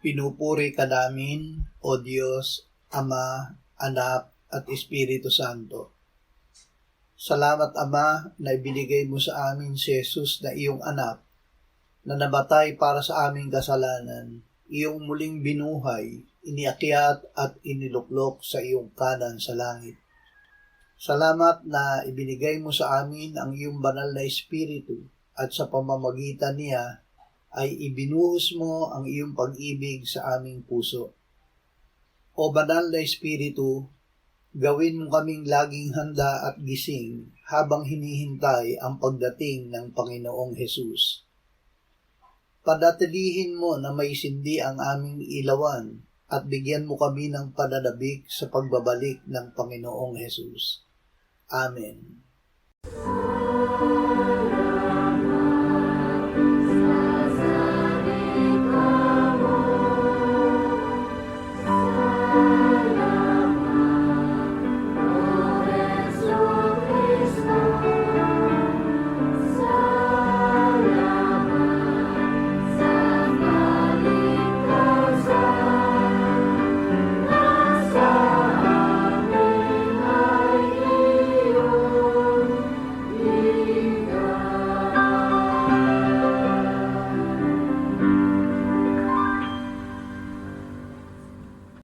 Pinupuri ka namin, O Diyos, Ama, Anak, at Espiritu Santo. Salamat, Ama, na ibinigay mo sa amin si Jesus na iyong anak, na nabatay para sa aming kasalanan, iyong muling binuhay, iniakyat at iniluklok sa iyong kanan sa langit. Salamat na ibinigay mo sa amin ang iyong banal na Espiritu at sa pamamagitan niya ay ibinuhos mo ang iyong pag-ibig sa aming puso. O banal na Espiritu, gawin mo kaming laging handa at gising habang hinihintay ang pagdating ng Panginoong Hesus. Padatilihin mo na may sindi ang aming ilawan at bigyan mo kami ng pananabik sa pagbabalik ng Panginoong Hesus. Amen.